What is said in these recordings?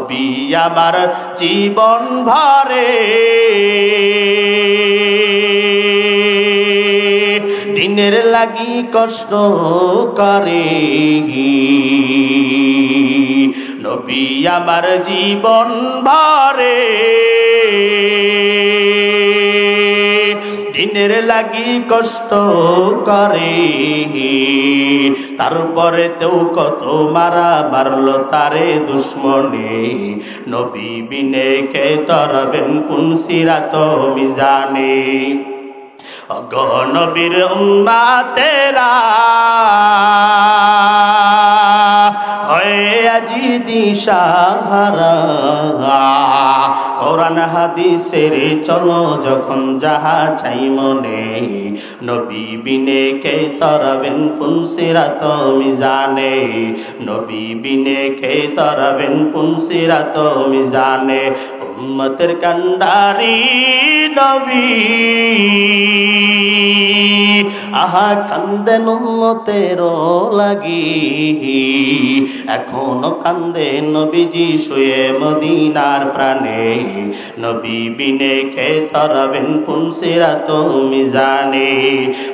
নবী আমার জীবন ভরে দিনের লাগি কষ্ট করে নবী আমার জীবন ভরে দিনের লাগি কষ্ট করে তারপরে তেও কত মারা মারলো তারে দুশ্মনে নবী বিনে কে তরবেন কোন সিরাত মিজানে অগো নবীর উম্মতেরা হয়ে আজি দিশাহারা কোরআন হাদিসের চলো যখন যাহা চাই মনে নবী বিনে কে তরবেন কোন সিরাত মিজানে নবী বিনে কে তরবেন কোন সিরাত মিজানে উম্মতের কান্ডারি নবী আহা কান্দেন উম্মতের লাগি এখনো কান্দে নবীজি শুয়ে মদিনার প্রাণে নবী বিনে কে তরবেন কোন সিরাত মিজানে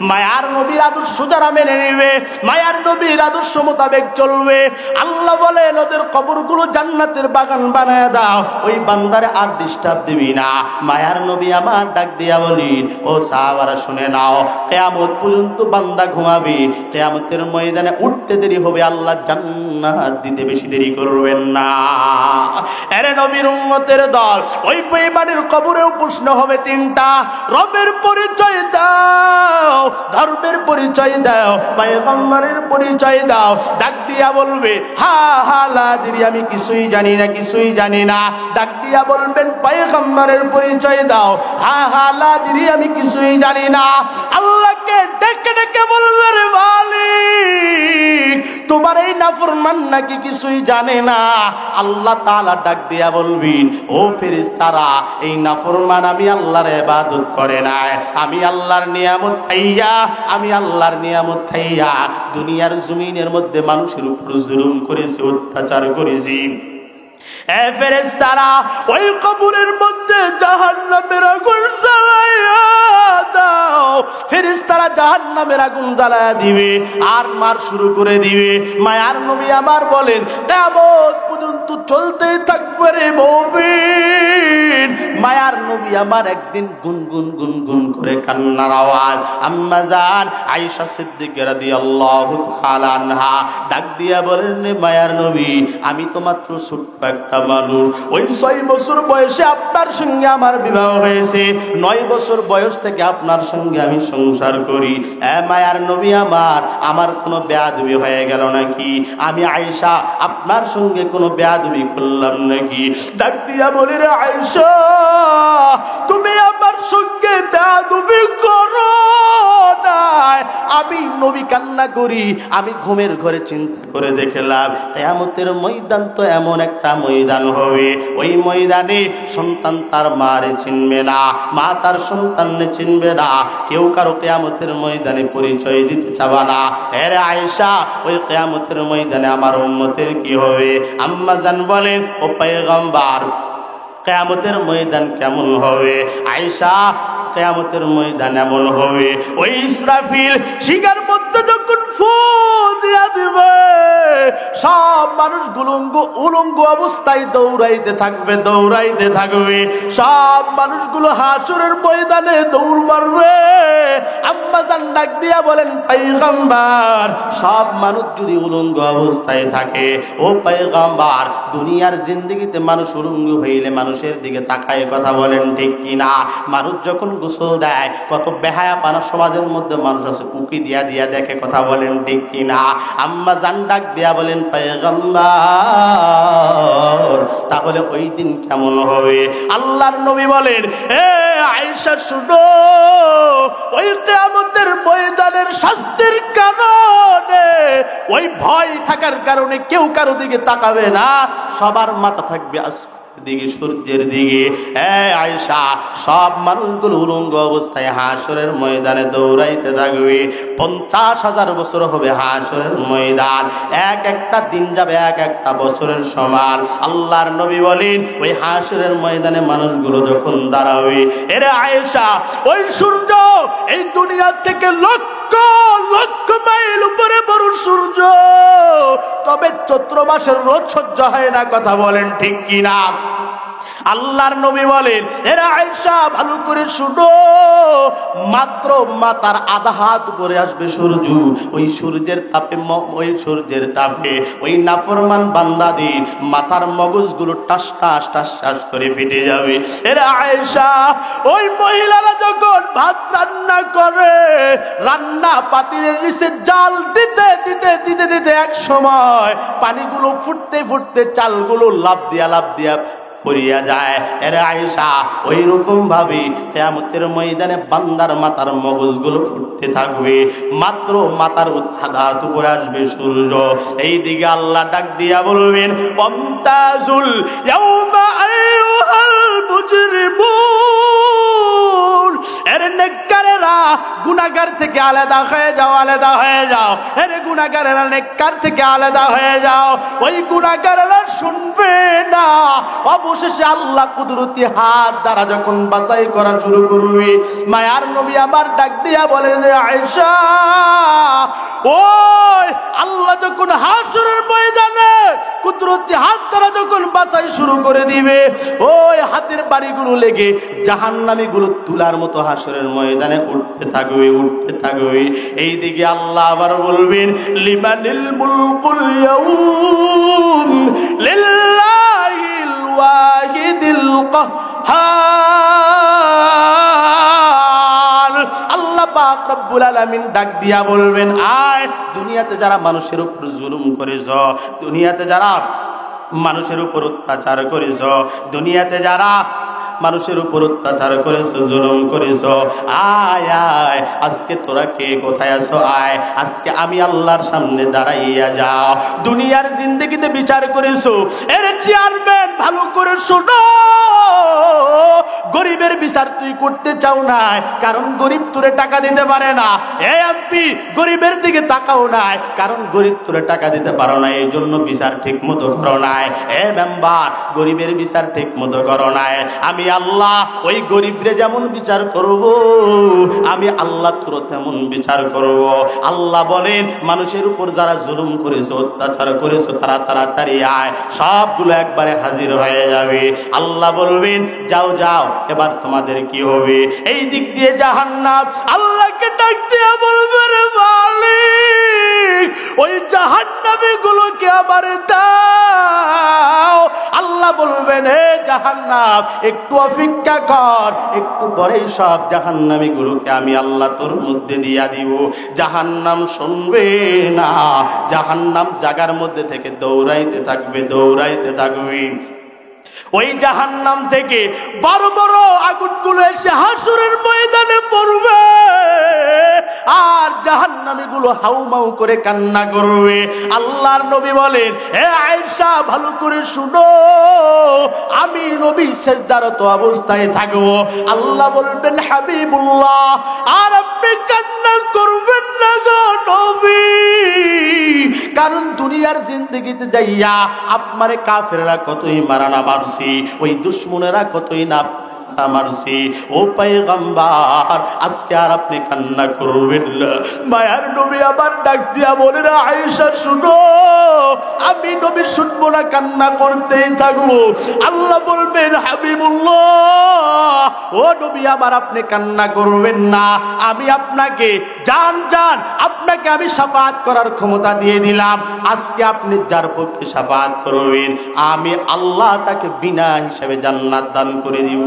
মায়ার নবীর আদর্শ যারা মেনে নিবে মায়ার নবীর আদর্শ মোতাবেক চলবে আল্লাহ বলেন ওদের কবরগুলো জান্নাতের বাগান বানায় দাও ওই বান্দারে আর ডিস্টার্ব দিবি না মায়ার নবী আমার ডাক দিয়া বলেন ও সাহাবারা শুনে নাও কিয়ামত পর্যন্ত বান্দা ঘুমাবে কিয়ামতের ময়দানে উঠতে দেরি হবে আল্লাহ জান্নাত দিতে বেশি দেরি করবেন না আরে নবীর উম্মতের দল ওই বেঈমানের কবরেও প্রশ্ন হবে তিনটা রবের পরিচয় দাও ধর্মের পরিচয় দাও পয়গম্বরের পরিচয় দাও ডাক দিয়া বলবে হা হা লা দিরি আমি কিছুই জানি না ডাক দিয়া বলবেন পয়গম্বরের পরিচয় দাও হা হা লা দিরি আমি কিছুই জানি না আল্লাহকে ডেকে ডেকে বলবে রে মালিক তোমার এই নাফরমান নাকি কিছুই জানে না আল্লাহ তাআলা ডাক দিয়া বলবেন ও ফেরেশতারা এই নাফরমান আমি আল্লাহর ইবাদত করে না আমি আল্লাহর নিয়ামত খাইয়া দুনিয়ার জমিনের মধ্যে মানুষের উপর জুলুম করেছে অত্যাচার করেছি এ ফেরেশতারা ওই কবরের মধ্যে জাহান্নামের আগুন জ্বালায়া দাও ফেরেশতারা জাহান্নামের আগুন জ্বালায়া দিবে আর মার শুরু করে দিবে মায়ার নবী আমার বলেন কিয়ামত পর্যন্ত চলতেই থাকবে রে মুমিন মায়ার নবী আমার একদিন গুনগুন গুনগুন করে কান্নার আওয়াজ আম্মা জান আয়েশা সিদ্দিকা রাদিয়াল্লাহু তাআলা আনহা ডাক দিয়া বলেন মায়ার নবী আমি তো মাত্র ছোট্ট একটা মানুষ ওই 6 বছর বয়সে আপনার সঙ্গে আমার বিবাহ হয়েছে 9 বছর বয়স থেকে আপনার সঙ্গে আমি সংসার করি এ মায়ার নবী আমার কোনো বেয়াদবি হয়ে গেল নাকি আমি আয়েশা আপনার সঙ্গে কোনো বেয়াদবি করলাম নাকি ডাক দিয়া বলে রে আয়েশা তুমি আমার সঙ্গে বেয়াদবি করো না আমি নবী কান্না করি আমি ঘুমের ঘরে চিন্তা করে দেখলাম কিয়ামতের ময়দান তো এমন একটা ময়দান হবে ওই ময়দানে সন্তান তার মারে চিনবে না মা তার সন্তানকে চিনবে না কেউ কারো কিয়ামতের ময়দানে পরিচয় দিতে চাবে না আরে আয়েশা ওই কিয়ামতের ময়দানে আমার উম্মতের কি হবে আম্মা জান বলেন ও পয়গম্বর কিয়ামতের ময়দান কেমন হবে আয়েশা কিয়ামতের ময়দান এমন হবে ওই ইসরাফিল শিকার মধ্যে যখন ফু দিয়া দিবে সব মানুষগুলো উলঙ্গ অবস্থায় দৌড়াইতে থাকবে সব মানুষগুলো হাসরের ময়দানে দৌড় মারবে আম্মা জান ডাক দিয়া বলেন পয়গম্বর সব মানুষ যদি উলঙ্গ অবস্থায় থাকে ও পয়গম্বর দুনিয়ার জিন্দেগিতে মানুষ উলঙ্গ হইলে মানুষের দিকে তাকায় কথা বলেন ঠিক কিনা মানুষ যখন গোসল দেয় কত বেহায়াপনা সমাজের মধ্যে মানুষ আছে উকি দিয়া দিয়া দেখে কথা বলেন ঠিক কিনা আম্মা জান ডাক দিয়া বলেন পয়গম্বর তাহলে ওই দিন কেমন হবে আল্লাহর নবী বলেন এ আয়েশা শুনো ওই কিয়ামতের ময়দানের শাস্তির কারণে ওই ভয় থাকার কারণে কেউ কারো দিকে তাকাবে না সবার মাথা থাকবে আসমান দিকে সূর্যের দিকে। আয়েশা, সব মানুষগুলো উলঙ্গ অবস্থায় হাসরের ময়দানে দৌড়াইতে থাকবে। 50,000 বছর হবে হাসরের ময়দান, এক একটা দিন যাবে এক একটা বছরের সমান। আল্লাহর নবী বলেন ওই হাসরের ময়দানে মানুষগুলো যখন দাঁড়াবে, এরে আয়েশা, ওই সূর্য এই দুনিয়া থেকে লক্ষ লক্ষ মাইল উপরে বড় সূর্য, তবে চৈত্র মাসের রোদ সহ্য হয় না। কথা বলেন ঠিক কিনা? আল্লাহর নবী বলেন, এরা আয়েশা ভালো করে শুনো, মাত্র মাথার আধা হাত উপরে আসবে সূর্য, ওই সূর্যের তাপে ওই নাফরমান বান্দাদের মাথার মগজগুলো টাস টাস টাস টাস করে ফেটে যাবে। এরা আয়েশা, ওই মহিলারা যখন ভাত রান্না করে, রান্না পাতিলের নিচে জাল দিতে দিতে দিতে দিতে এক সময় পানিগুলো ফুটতে ফুটতে চালগুলো লাফ দিয়া পড়িয়া যায়। এরে আয়েশা, ওই রকম ভাবে কিয়ামতের ময়দানে বান্দার মাথার মগজগুলো ফুটতে থাকবে, মাত্র মাথার আঘাত উপরে আসবে সূর্য। এই দিকে আল্লাহ ডাক দিয়া বলবেন, ওয়ামতাজুল ইয়াউমা আইয়ুহাল মুজরিমুন, এরে নেককারেরা গুনাহগার থেকে আলাদা হয়ে যাও, আলাদা হয়ে যাও। এরে গুনাহগারেরা নেককার থেকে আলাদা হয়ে যাও। ওই গুনাহগারেরা শুনবে না। অবশেষে আল্লাহ কুদরতি হাত দ্বারা যখন বাছাই করা শুরু করবে, মায়ার নবী আবার ডাক দিয়া বলেন, আয়েশা, ওই আল্লাহ যখন হাসরের ময়দানে কুদরতি হাত দ্বারা যখন বাছাই শুরু করে দিবে, ওই হাতের বাড়িগুলো লেগে জাহান্নামীগুলো তুলার মতো হাসরের ময়দানে উঠতে থাকবে, উঠতে থাকবে। এই দিকে আল্লাহ আবার বলবেন, লিমানিল মুলকুল ইয়াউম লিল্লাহিল ওয়াহিদিল কাহ্হার। আল্লাহ পাক রব্বুল আলামিন ডাক দিয়া বলবেন, আয় দুনিয়াতে যারা মানুষের উপর জুলুম করেছ, দুনিয়াতে যারা মানুষের উপর অত্যাচার করেছ, দুনিয়াতে যারা মানুষের উপর অত্যাচার করেছো, জুলুম করেছো, আয় আয়, আজকে তোরা কে কোথায় আছো? আয়, আজকে আমি আল্লাহর সামনে দাঁড়াইয়া যাও। দুনিয়ার জিন্দেগিতে বিচার করেছো, এর চেয়ারম্যান ভালো করে শোনো, গরিবের বিচার তুই করতে চাও নাই, কারণ গরিব তোরে টাকা দিতে পারে না। এই এমপি, গরিবের দিকে তাকাও নাই, কারণ গরিব তোরে টাকা দিতে পারো না, এই জন্য বিচার ঠিক মতো করো নাই। এ মেম্বার, গরিবের বিচার ঠিক মতো করো নাই। আমি আল্লাহ ওই গরিবরে যেমন বিচার করব, আমি আল্লাহ তোর তেমন বিচার করব। আল্লাহ বলেন, মানুষের উপর যারা জুলুম করেছো, অত্যাচার করেছো, তারা তাড়াতাড়ি আয়, সবগুলো একবারে হাজির হয়ে যাবে। আল্লাহ বলবেন, যাও যাও, এবার তোমাদের কি হবে? এই দিক দিয়ে জাহান্নাম আল্লাহকে ডাক দিয়ে বলবে, রে মালিক, ওই জাহান্নামী গুলোকে আবার দাও। আল্লাহ বলবেন, হে জাহান্নাম, একটু অপেক্ষা কর, একটু পরেই সব জাহান্নামী গুলোকে আমি আল্লাহ তোর মধ্যে দিয়া দিব। জাহান্নাম শুনবে না, জাহান্নাম জাগার মধ্যে থেকে দৌড়াইতে থাকবে, দৌড়াইতে থাকবে। ওই জাহান্নাম থেকে বড় বড় আগুনগুলো এসে হাসরের ময়দানে পড়বে, আর জাহান্নামীগুলো হাউমাউ করে কান্না করবে। আল্লাহর নবী বলেন, হে আয়েশা, ভালো করে শুনো, আমি নবী সিজদারত অবস্থায় থাকবো। আল্লাহ বলবেন, হাবিবুল্লাহ, আর আপনি কান্না করবেন না গো নবী, কারণ দুনিয়ার জিন্দেগিতে যাইয়া আপনারে কাফেররা কতই মারানা মারছি, ওই দুশ্মনেরা কতই না মারছি। ও পয়গম্বর, আজকে আর আপনি কান্না করবেন না। মায়ার নবী আবার ডাক দিয়া বলেন, আয়েশা শুনো, আমি নবী শুনবো না, কান্না করতেই থাকবো। আল্লাহ বলবেন, হাবিবুল্লাহ, ও নবী আমার, আপনি কান্না করবেন না, আমি আপনাকে জান জান আপনাকে আমি শাফাআত করার ক্ষমতা দিয়ে দিলাম। আজকে আপনি যার পক্ষে শাফাআত করবেন, আমি আল্লাহ তাকে বিনা হিসাবে জান্নাত দান করে দিব।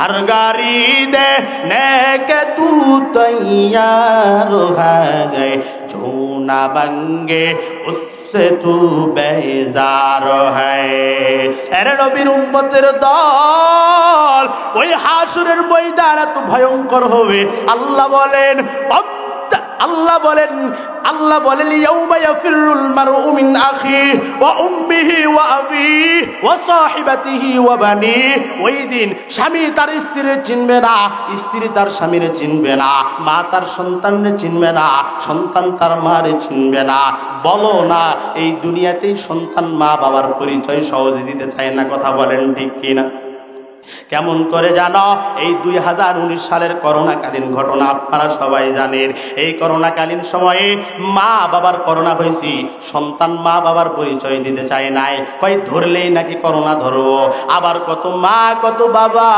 हर गारी देने के तू तैयार है, जो ना बंगे उससे तू बेजार है। अरे नबीर उम्मतेर दल ওই হাসরের ময়দান এত ভয়ঙ্কর হবে। আল্লাহ বলেন, আল্লাহ বলেন ইয়াউমা ইয়াফিরুল মারউ মিন আখিহি ওয়া উম্মিহি ওয়া আবিহি ওয়া সাহিবাতিহি ওয়া বানিহি। ওই দিন স্বামী তার স্ত্রীর চিনবে না, স্ত্রী তার স্বামীর চিনবে না, মা তার সন্তানের চিনবে না, সন্তান তার মারে চিনবে না। বলো না এই দুনিয়াতেই সন্তান মা বাবার পরিচয় সহজে দিতে চায় না, কথা বলেন ঠিক কিনা? কেমন করে জানো? এই 2019 সালের করোনাকালীন ঘটনা আপনারা সবাই জানেন। এই করোনাকালীন সময়ে মা বাবার করোনা হয়েছে, সন্তান মা বাবার পরিচয় দিতে চায় নাই, কয় ধরলেই নাকি করোনা ধরবো। আবার কত মা কত বাবা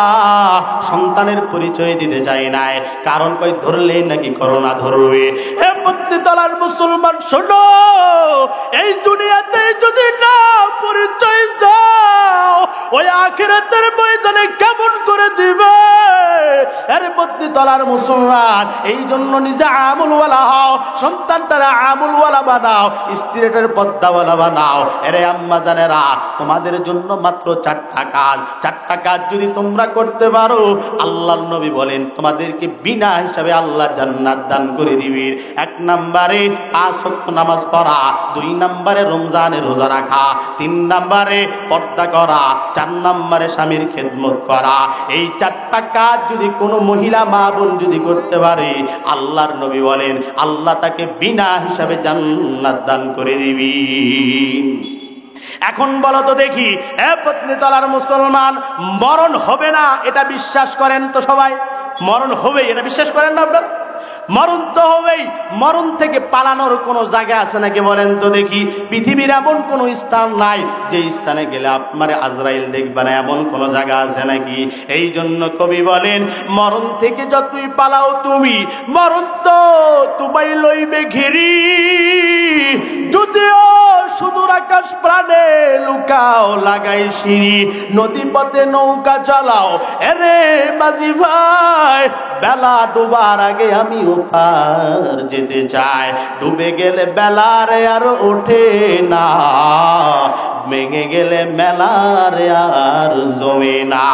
সন্তানের পরিচয় দিতে চায় নাই, কারণ কয় ধরলেই নাকি করোনা ধরবে। হে পত্নীতলার মুসলমান শোনো, এই দুনিয়াতে যদি না পরিচয় দাও ওই আখিরাতের ময়দানে কেমন করে দিবে? আরে পত্নীতলার মুসলমান, এই জন্য নিজে আমলওয়ালা হও, সন্তানটারা আমলওয়ালা বানাও, স্ত্রীটার পর্দাওয়ালা বানাও। আরে আম্মা জানেরা, তোমাদের জন্য মাত্র 4টা কাজ, 4টা কাজ যদি তোমরা করতে পারো আল্লাহর নবী বলেন তোমাদেরকে বিনা হিসাবে আল্লাহ জান্নাত দান করে দিবেন। 1 নম্বরে 5 ওয়াক্ত নামাজ পড়া, 2 নম্বরে রমজানে রোজা রাখা, 3 নম্বরে পর্দা করা, 4 নম্বরে স্বামীর খেদমত করা। এই 4টা কাজ যদি কোনো মহিলা মা বোন যদি করতে পারে আল্লাহর নবী বলেন আল্লাহ তাকে বিনা হিসাবে জান্নাত দান করে দিবি। এখন বলো তো দেখি, এ পত্নীতলার মুসলমান, মরণ হবে না এটা বিশ্বাস করেন তো সবাই? মরণ হবে এটা বিশ্বাস করেন না আপনারা? মরণ তো হবেই। মরণ থেকে পালানোর কোনো জায়গা আছে নাকি বলেন তো দেখি? পৃথিবীর এমন কোনো স্থান নাই যে স্থানে গেলে আপনার আজরাইল দেখবে না, এমন কোনো জায়গা আছে নাকি? এই জন্য কবি বলেন মরণ থেকে যতই পালাও তুমি, মরণ তো তোমায় লইবে ঘিরি। যদিও সুদূর আকাশ প্রাণে লুকাও লাগাই সিঁড়ি, নদী পথে নৌকা চালাও এরে মাঝি ভাই, বেলা ডুবার আগে আমি ওপার যেতে চাই। ডুবে গেলে বেলার আর ওঠে না, ভেঙে গেলে মেলার আর জমে না।